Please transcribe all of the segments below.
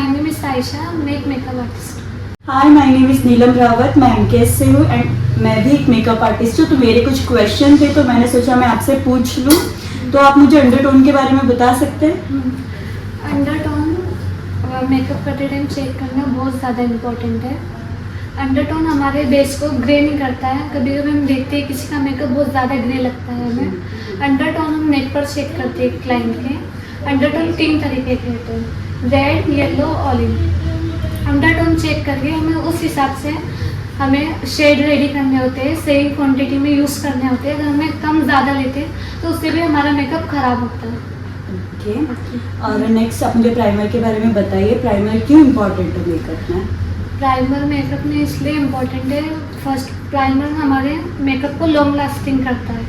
My name is Aisha. I'm एक makeup artist. Hi, my name is Neelam Rawat. मैं MKS से हूँ एंड मैं भी एक मेकअप आर्टिस्ट हूँ. तो मेरे कुछ क्वेश्चन थे तो मैंने सोचा मैं आपसे पूछ लूँ. तो आप मुझे अंडरटोन के बारे में बता सकते हैं? अंडरटोन मेकअप करते टाइम चेक करना बहुत ज़्यादा इम्पोर्टेंट है. अंडरटोन हमारे बेस को ग्रे नहीं करता है. कभी कभी हम देखते हैं किसी का मेकअप बहुत ज़्यादा ग्रे लगता है हमें. अंडरटोन हम नेक पर चेक करते हैं क्लाइंट के. अंडरटोन 3 तरीके के होते हैं, red, yellow, olive. Undertone check करके हमें उस हिसाब से हमें शेड रेडी करने होते हैं, सेम क्वांटिटी में यूज़ करने होते हैं. अगर हमें कम ज़्यादा लेते हैं तो उससे भी हमारा मेकअप ख़राब होता है. ओके. और नेक्स्ट आप मुझे प्राइमर के बारे में बताइए. प्राइमर क्यों इम्पोर्टेंट है मेकअप में? प्राइमर मेकअप में इसलिए इम्पोर्टेंट है. फर्स्ट, प्राइमर हमारे मेकअप को लॉन्ग लास्टिंग करता है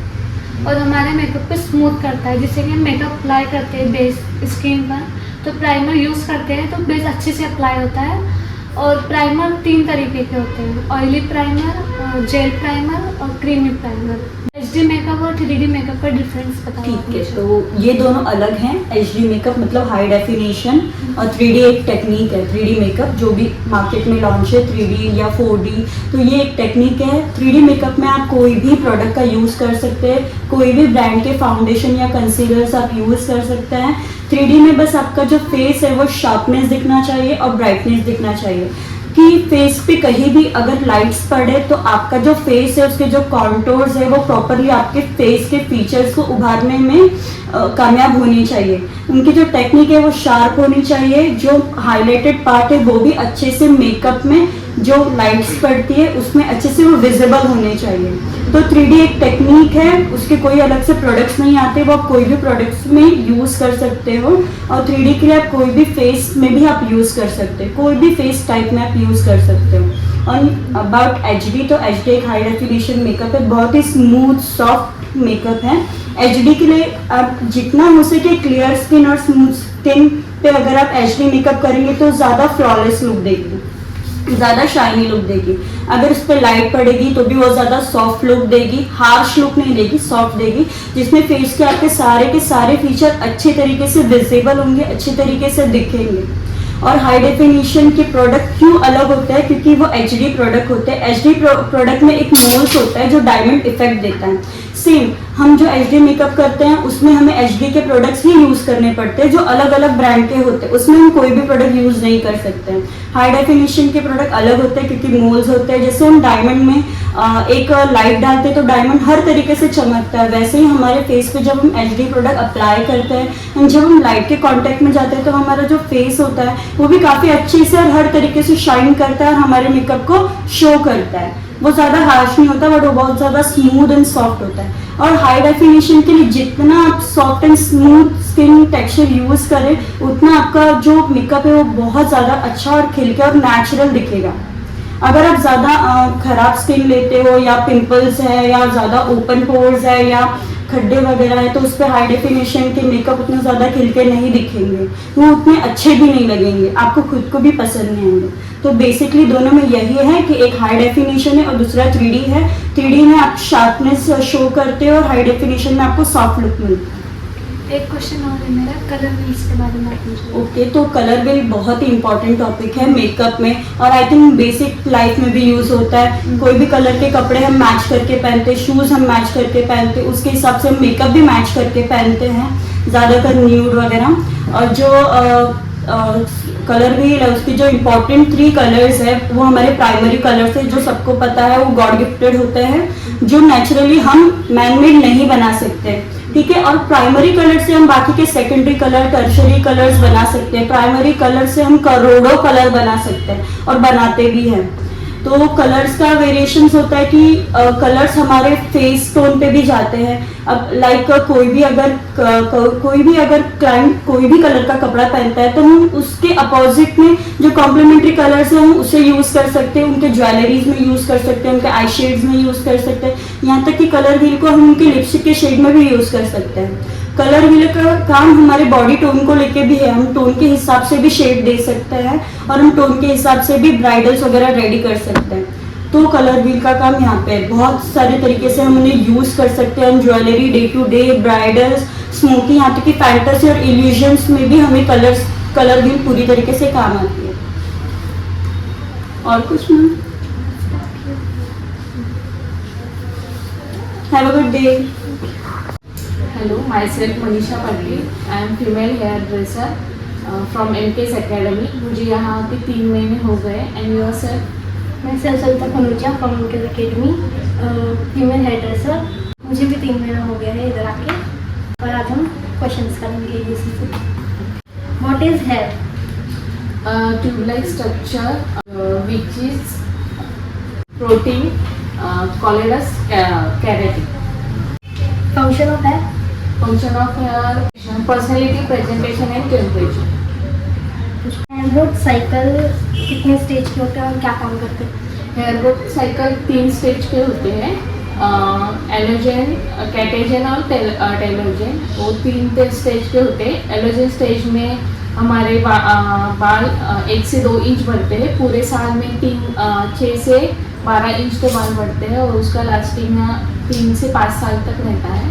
और हमारे मेकअप को स्मूथ करता है. जिससे कि हम मेकअप अप्लाई करते हैं बेस स्किन पर, तो प्राइमर यूज़ करते हैं तो बेस अच्छे से अप्लाई होता है. और प्राइमर 3 तरीके के होते हैं, ऑयली प्राइमर, जेल प्राइमर और क्रीमी प्राइमर. HD मेकअप और 3D मेकअप का डिफरेंस बताओ. ठीक है, तो ये दोनों अलग हैं. HD मेकअप मतलब हाई डेफिनेशन और 3D एक टेक्निक है. 3D मेकअप जो भी मार्केट में लॉन्च है, 3D या 4D, तो ये एक टेक्निक है. 3D मेकअप में आप कोई भी प्रोडक्ट का यूज़ कर सकते हैं. कोई भी ब्रांड के फाउंडेशन या कंसीलर्स आप यूज़ कर सकते हैं. 3D में बस आपका जो फेस है वो शार्पनेस दिखना चाहिए और ब्राइटनेस दिखना चाहिए. कि फेस पे कहीं भी अगर लाइट्स पड़े तो आपका जो फेस है उसके जो कॉन्टोर्स है वो प्रॉपरली आपके फेस के फीचर्स को उभारने में कामयाब होनी चाहिए. उनकी जो टेक्निक है वो शार्प होनी चाहिए. जो हाईलाइटेड पार्ट है वो भी अच्छे से मेकअप में जो लाइट्स पड़ती है उसमें अच्छे से वो विजिबल होने चाहिए. तो 3D एक टेक्निक है, उसके कोई अलग से प्रोडक्ट्स नहीं आते. वो आप कोई भी प्रोडक्ट्स में यूज़ कर सकते हो. और 3D के लिए आप कोई भी फेस में भी आप यूज़ कर सकते हो, कोई भी फेस टाइप में आप यूज़ कर सकते हो. और अबाउट HD, तो HD एक हाई डेफिनेशन मेकअप है. बहुत ही स्मूथ सॉफ्ट मेकअप है. HD के लिए आप जितना हो सके क्लियर स्किन और स्मूथ स्किन पे अगर आप HD मेकअप करेंगे तो ज़्यादा फ्लॉलेस लुक देगी, ज़्यादा शाइनी लुक देगी. अगर उस पर लाइट पड़ेगी तो भी वो ज़्यादा सॉफ्ट लुक देगी, हार्श लुक नहीं देगी, सॉफ्ट देगी. जिसमें फेस के आपके सारे फीचर अच्छे तरीके से विजिबल होंगे, अच्छे तरीके से दिखेंगे. और हाई डेफिनेशन के प्रोडक्ट क्यों अलग होता है? क्योंकि वो HD प्रोडक्ट होते हैं. HD प्रोडक्ट में एक मोल्स होता है जो डायमंड इफेक्ट देता है. सेम हम जो HD मेकअप करते हैं उसमें हमें HD के प्रोडक्ट्स ही यूज़ करने पड़ते हैं जो अलग अलग ब्रांड के होते हैं. उसमें हम कोई भी प्रोडक्ट यूज़ नहीं कर सकते हैं. हाई डेफिनेशन के प्रोडक्ट अलग होते हैं क्योंकि मोल्स होते हैं. जैसे हम डायमंड में एक लाइट डालते हैं तो डायमंड हर तरीके से चमकता है, वैसे ही हमारे फेस पे जब हम HD प्रोडक्ट अप्लाई करते हैं, जब हम लाइट के कॉन्टेक्ट में जाते हैं तो हमारा जो फेस होता है वो भी काफ़ी अच्छे से और हर तरीके से शाइन करता है और हमारे मेकअप को शो करता है. वो ज़्यादा हार्श नहीं होता बट वो बहुत ज़्यादा स्मूथ एंड सॉफ्ट होता है. और हाई डेफिनेशन के लिए जितना आप soft and smooth skin texture use करें उतना आपका जो मेकअप है वो बहुत ज़्यादा अच्छा और खिल के और नेचुरल दिखेगा. अगर आप ज़्यादा खराब स्किन लेते हो या पिंपल्स है या ज़्यादा ओपन पोर्स है या खड्डे वगैरह है तो उस पर हाई डेफिनेशन के मेकअप उतना ज़्यादा खिल के नहीं दिखेंगे, वो उतने अच्छे भी नहीं लगेंगे, आपको खुद को भी पसंद नहीं आएंगे. तो बेसिकली दोनों में यही है कि एक हाई डेफिनेशन है और दूसरा 3D है. 3D में आप शार्पनेस शो करते हो और हाई डेफिनेशन में आपको सॉफ्ट लुक मिलता है. एक क्वेश्चन और है मेरा, कलर व्हील्स के बारे में आप मुझे. ओके, तो कलर व्हील बहुत ही इंपॉर्टेंट टॉपिक है मेकअप में और आई थिंक बेसिक लाइफ में भी यूज़ होता है. कोई भी कलर के कपड़े हम मैच करके पहनते, शूज़ हम मैच करके पहनते, उसके हिसाब से हम मेकअप भी मैच करके पहनते हैं, ज़्यादातर न्यूड वगैरह. और जो कलर व्हील है उसके जो इम्पोर्टेंट 3 कलर्स है वो हमारे प्राइमरी कलर्स है जो सबको पता है, वो गॉड गिफ्टेड होते हैं जो नेचुरली हम मैन मेड नहीं बना सकते. ठीक है. और प्राइमरी कलर से हम बाकी के सेकेंडरी कलर, टर्शरी कलर्स बना सकते हैं. प्राइमरी कलर से हम करोड़ों कलर बना सकते हैं और बनाते भी हैं. तो कलर्स का वेरिएशंस होता है कि कलर्स हमारे फेस टोन पे भी जाते हैं. अब लाइक कोई भी अगर क्लाइंट कोई भी कलर का कपड़ा पहनता है तो हम उसके अपोजिट में जो कॉम्प्लीमेंट्री कलर्स हैं हम उसे यूज़ कर सकते हैं, उनके ज्वेलरीज में यूज़ कर सकते हैं, उनके आई शेड्स में यूज़ कर सकते हैं. यहाँ तक कि कलर व्हील को हम उनके लिपस्टिक के शेड में भी यूज़ कर सकते हैं. कलर व्हील का काम हमारे बॉडी टोन को लेके भी है. हम टोन के हिसाब से भी शेड दे सकते हैं और हम टोन के हिसाब से भी ब्राइडल्स वगैरह रेडी कर सकते हैं. तो कलर व्हील का काम यहाँ पे बहुत सारे तरीके से हम उन्हें यूज़ कर सकते हैं. Jewellery, day to day, bridals, smoky, यहाँ तक कि फैंटेसी और इल्यूजन्स में भी हमें कलर्स कलर भी पूरी तरीके से काम आती है। और कुछ ma'am? Have a good day. Hello, myself Manisha Patil. I am female hairdresser from MK's Academy. मुझे यहाँ आके 3 महीने हो गए। And yourself? मैं Sarita Khanuja from MK's Academy, female hairdresser. मुझे भी 3 महीना हो गया है इधर आके। और आज हम क्वेश्चंस करेंगे इसी से। What is hair? Tube-like structure which is protein called as keratin. Function of hair? Function of hair, personality, presentation and temperature. Hair growth cycle कितने स्टेज के होते हैं और क्या काम करते हैं? हेयर ग्रोथ साइकिल 3 स्टेज के होते हैं, एलोजन, कैटेजन और टेलोजन। वो 3 स्टेज के होते हैं। एलोजन स्टेज में हमारे बाल 1 से 2 इंच बढ़ते हैं। पूरे साल में 6 से 12 इंच के बाल बढ़ते हैं और उसका लास्टिंग 3 से 5 साल तक रहता है।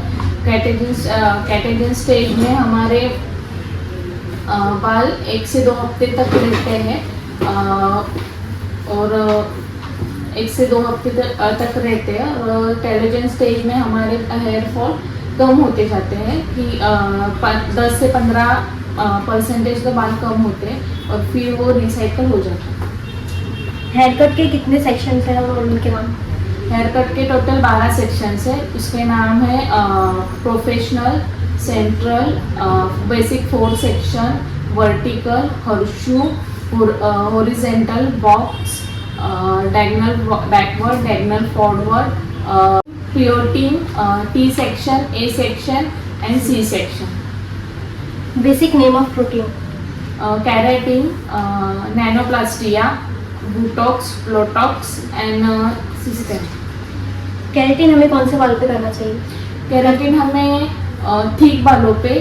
कैटेजन स्टेज में हमारे बाल 1 से 2 हफ्ते तक रहते हैं और 1 से 2 हफ्ते तक रहते हैं। और टेलोजन स्टेज में हमारे हेयर फॉल कम होते जाते हैं कि 10 से 15% तो बाल कम होते हैं और फिर वो रिसाइकल हो जाता है। हेयर कट के कितने सेक्शंस हैं और उनके नाम? हेयर कट के टोटल 12 सेक्शंस है। उसके नाम है professional, central, basic 4 section, vertical, horseshoe, horizontal, box, diagonal backward, diagonal forward, प्योटीन, T section, A section and C section. Basic name of protein? Keratin, nanoplastia, Botox, Botox and system. Keratin हमें कौन से बाल पे करना चाहिए? केराटिन हमें thick बालों पे,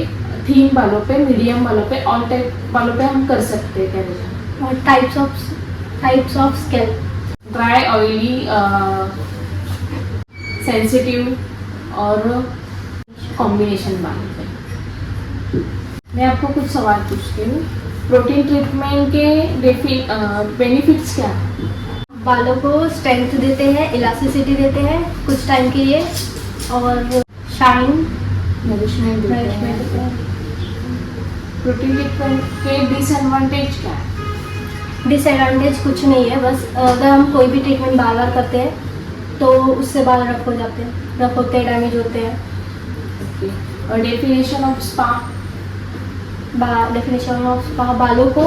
थीन बालों पे, मीडियम बालों पे, ऑल टाइप बालों पे हम कर सकते हैं केराटिन। और types of scalp? Dry, oily, sensitive और कॉम्बिनेशन बाल पे। मैं आपको कुछ सवाल पूछती हूँ। प्रोटीन ट्रीटमेंट के बेनिफिट्स क्या हैं? बालों को स्ट्रेंथ देते हैं, इलास्टिसिटी देते हैं कुछ टाइम के लिए, और शाइन, नरिशमेंट देते हैं। प्रोटीन ट्रीटमेंट के डिसएडवांटेज क्या है? डिसएडवांटेज कुछ नहीं है, बस अगर हम कोई भी ट्रीटमेंट बार बार करते हैं तो उससे बाल रफ हो जाते हैं, रफ होते हैं, डैमेज होते हैं। और definition of spa? Definition of spa बालों को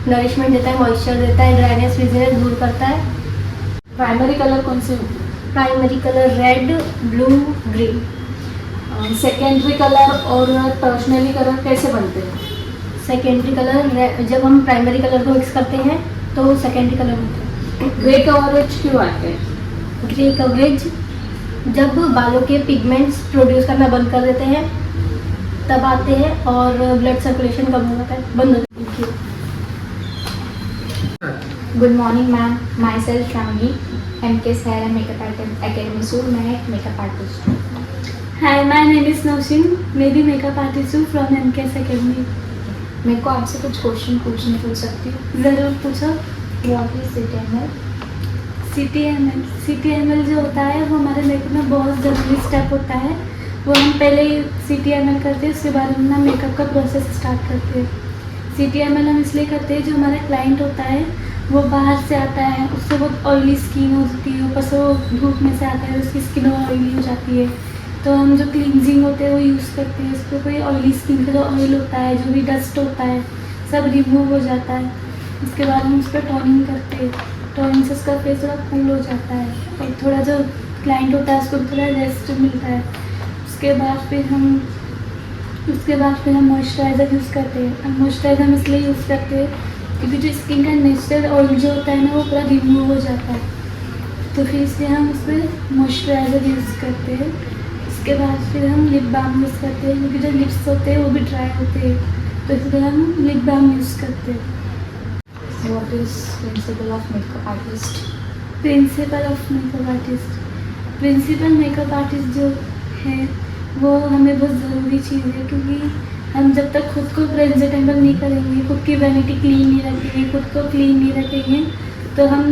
नरिशमेंट देता है, मॉइस्चर देता है, ड्राइनेस फ्रीजीनेस दूर करता है। प्राइमरी कलर कौन से होते हैं? Primary colour red, blue, green. Secondary colour और टर्शनरी कलर कैसे बनते हैं? सेकेंडरी कलर जब हम प्राइमरी कलर को मिक्स करते हैं तो सेकेंडरी कलर होता है। ग्रे कवरेज क्यों आते हैं? ग्रे कवरेज जब बालों के पिगमेंट्स प्रोड्यूस करना बंद कर देते हैं तब आते हैं और ब्लड सर्कुलेशन कम हो जाता है, बंद हो जाती है। Good morning ma'am, myself Shravani, MK's hair and makeup academy से मैं एक मेकअप आर्टिस्ट हूँ। Hi, my name is Nausheen, मैं भी मेकअप आर्टिस्ट हूँ फ्रॉम MK's Academy। मेरे को आपसे कुछ क्वेश्चन पूछ सकती हूँ? ज़रूर पूछो। What is CTML? CTML जो होता है वो हमारे मेकअप में बहुत ज़रूरी स्टेप होता है। वो हम पहले CTML करते हैं, उसके बाद हम ना मेकअप का प्रोसेस स्टार्ट करते हैं। CTML हम इसलिए करते हैं, जो हमारा क्लाइंट होता है वो बाहर से आता है, उससे बहुत ऑयली स्किन होती है, ऊपर से वो धूप में से आता है, उसकी स्किन ऑयली हो जाती है। तो हम जो क्लींजिंग होते हैं वो यूज़ करते हैं। उस पर कोई ऑयली स्किन का जो ऑयल होता है, जो भी डस्ट होता है, सब रिमूव हो जाता है। उसके बाद हम उस पर टोनिंग करते हैं। टोनिंग से उसका फेस थोड़ा कूल हो जाता है और थोड़ा जो क्लाइंट होता है उसको भी थोड़ा रेस्ट मिलता है। उसके बाद फिर हम मॉइस्चराइज़र यूज़ करते हैं। मॉइस्चराइज़र हम इसलिए यूज़ करते हैं क्योंकि जो स्किन का नेचुरल ऑयल जो होता है ना वो पूरा रिमूव हो जाता है, तो फिर इसलिए हम उस पर मॉइस्चराइज़र यूज़ करते हैं। उसके बाद फिर हम लिप बाम यूज़ करते हैं क्योंकि जो लिप्स होते हैं वो भी ड्राई होते हैं, तो इसलिए हम लिप बाम यूज़ करते हैं। What is principle of makeup artist? Principle of makeup artist, principle makeup artist जो है वो हमें बहुत ज़रूरी चीज़ है, क्योंकि हम जब तक खुद को प्रेजेंटेबल नहीं करेंगे, खुद की वैनिटी क्लीन नहीं रखेंगे, खुद को क्लीन नहीं रखेंगे, तो हम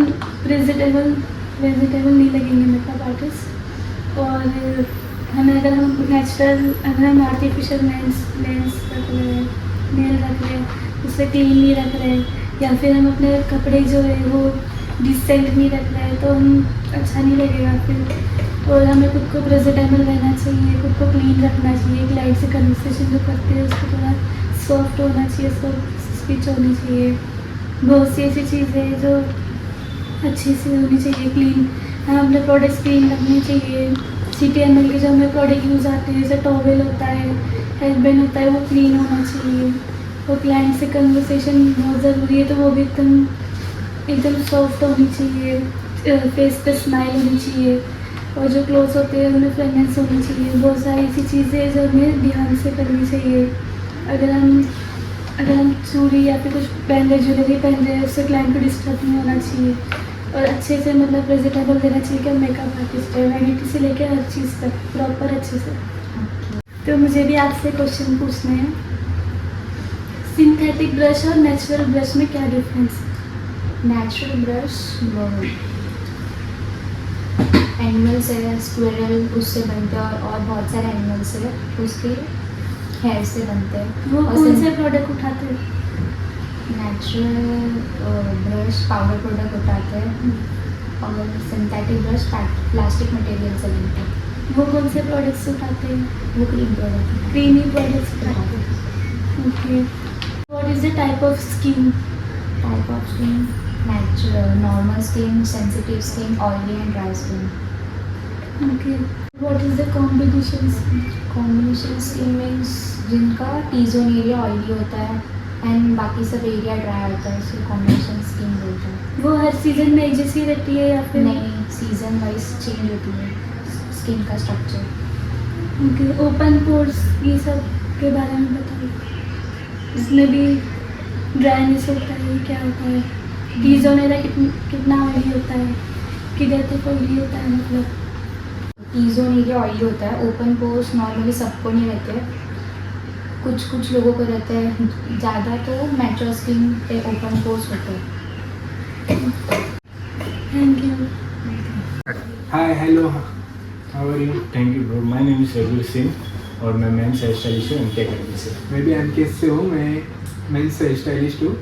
प्रेजेंटेबल नहीं लगेंगे मेकअप आर्टिस्ट। और हमें अगर हम नेचुरल, अगर हम आर्टिफिशियल लेंस रख रहे हैं, नेल रख रहे हैं, उससे क्लीन नहीं रख रहे हैं, या फिर हम अपने कपड़े जो है वो डिसेंट नहीं रख रहे हैं, तो हम अच्छा नहीं लगेगा फिर। और हमें खुद को प्रेजेंटेबल रहना चाहिए, खुद को क्लीन रखना चाहिए। क्लाइंट से कन्वर्सेशन जो करते हैं उसको थोड़ा सॉफ्ट होना चाहिए, सॉफ्ट स्पीच होनी चाहिए। बहुत सी ऐसी चीज़ें जो अच्छी सी होनी चाहिए, क्लीन। हमें अपने प्रोडक्ट्स क्लीन रखने चाहिए। CTML के जो हमें प्रोडक्ट यूज़ आते हैं, जैसे टॉवेल होता है, हेयरबैंड होता है, वो क्लीन होना चाहिए। और क्लाइंट से कन्वर्सेशन बहुत ज़रूरी है, तो वो भी एकदम सॉफ्ट होनी चाहिए। फेस पे स्माइल होनी चाहिए। और जो क्लोथ्स होते हैं उनमें फ्रेगनेंस होनी चाहिए। बहुत सारी ऐसी चीज़ें हैं जो हमें ध्यान से करनी चाहिए। अगर हम चूड़ी या फिर कुछ पहन रहे, ज्वेलरी पहन रहे हैं, उससे क्लाइंट को डिस्टर्ब नहीं होना चाहिए। और अच्छे से मतलब प्रेजेंटेबल देना चाहिए कि हम मेकअप आर्टिस्ट है, वैनिटी से लेकर हर चीज़ तक प्रॉपर अच्छे से। तो मुझे भी आपसे क्वेश्चन पूछने हैं। सिंथेटिक ब्रश और नेचुरल ब्रश में क्या डिफरेंस है? नेचुरल ब्रश एनिमल्स है, स्क्विरल उससे बनते हैं, और बहुत सारे एनिमल्स है उसके हेयर से बनते हैं। वो और कौन से प्रोडक्ट उठाते हैं? नेचुरल ब्रश पाउडर प्रोडक्ट उठाते हैं, और सिंथेटिक ब्रश प्लास्टिक मटेरियल से बनते हैं। वो कौन से प्रोडक्ट्स उठाते हैं? वो क्रीम प्रोडक्ट क्रीमी प्रोडक्ट्स उठाते हैं। Okay. What is the type of skin? Type of skin natural, normal skin, sensitive skin, oily and dry skin. Okay. What is the combination skin? Combination skin means जिनका T zone area oily होता है and बाकी सब area dry होता है, उसको combination skin बोलते हैं। वो हर सीजन में एक जैसी रहती है या फिर नहीं, सीजन वाइज चेंज होती है स्किन का स्ट्रक्चर। ओके। ओपन पोर्स ये सब के बारे में बताइए। इसमें भी ड्राइनेस होता है, क्या होता है? टी जोन एरिया कितना ऑयली होता है, किधर तक ऑयली होता है? मतलब टी जोन एरिया ऑयली होता है। ओपन पोर्स नॉर्मली सबको नहीं रहते, कुछ लोगों को रहते हैं, ज़्यादा तो मैच्योर स्किन पे ओपन पोर्स होते हैं। Thank you. Hi hello how are you? Thank you bro, my name is रघुवीर सिंह और मैं मेंस हेयर स्टाइलिस्ट हूँ MK अकेडमी से। मैं भी MK से हूँ, मैं मेंस हेयर स्टाइलिस्ट हूँ।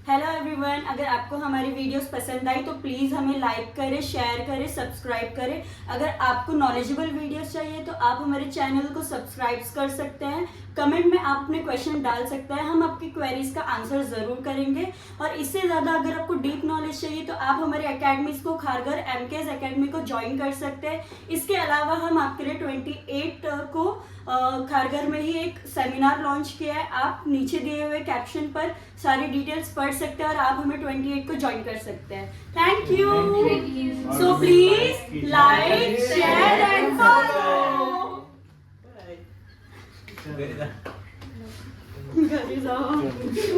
हेलो एवरीवन, अगर आपको हमारी वीडियोस पसंद आई तो प्लीज़ हमें लाइक करें, शेयर करें, सब्सक्राइब करें। अगर आपको नॉलेजेबल वीडियोस चाहिए तो आप हमारे चैनल को सब्सक्राइब कर सकते हैं। कमेंट में आप अपने क्वेश्चन डाल सकते हैं, हम आपकी क्वेरीज का आंसर ज़रूर करेंगे। और इससे ज़्यादा अगर आपको डीप नॉलेज चाहिए तो आप हमारे अकेडमीज को खारघर MK's अकेडमी को ज्वाइन कर सकते हैं। इसके अलावा हम आपके लिए 28 को खारघर में ही एक सेमिनार लॉन्च किया है। आप नीचे दिए हुए कैप्शन पर सारी डिटेल्स पढ़ सकते हैं और आप हमें 28 को ज्वाइन कर सकते हैं। Thank you. So please like, share and follow.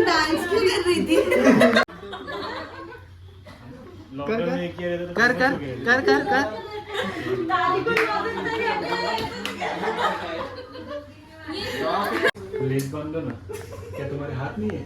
Dance क्यों कर रही थी? लॉकडाउन में किया रहता कर कर कर कर कर लेस बांध दो ना, क्या तुम्हारे हाथ नहीं है?